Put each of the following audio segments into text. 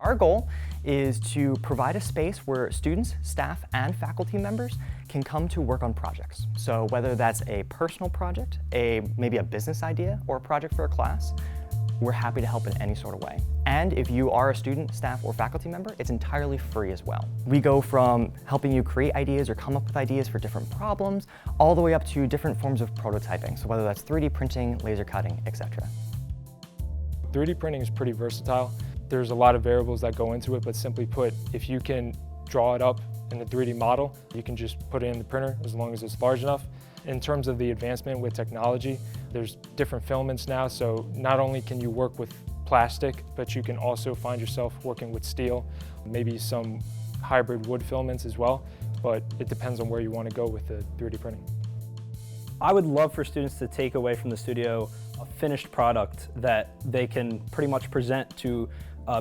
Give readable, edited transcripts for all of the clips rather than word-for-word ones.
Our goal is to provide a space where students, staff, and faculty members can come to work on projects. So whether that's a personal project, maybe a business idea, or a project for a class, we're happy to help in any sort of way. And if you are a student, staff, or faculty member, it's entirely free as well. We go from helping you create ideas or come up with ideas for different problems, all the way up to different forms of prototyping. So whether that's 3D printing, laser cutting, etc. 3D printing is pretty versatile. There's a lot of variables that go into it, but simply put, if you can draw it up in the 3D model, you can just put it in the printer as long as it's large enough. In terms of the advancement with technology, there's different filaments now, so not only can you work with plastic, but you can also find yourself working with steel, maybe some hybrid wood filaments as well, but it depends on where you want to go with the 3D printing. I would love for students to take away from the studio a finished product that they can pretty much present to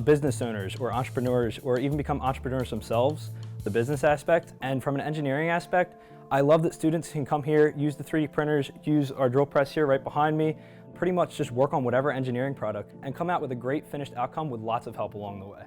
business owners or entrepreneurs, or even become entrepreneurs themselves, the business aspect. And from an engineering aspect, I love that students can come here, use the 3D printers, use our drill press here right behind me, pretty much just work on whatever engineering product and come out with a great finished outcome with lots of help along the way.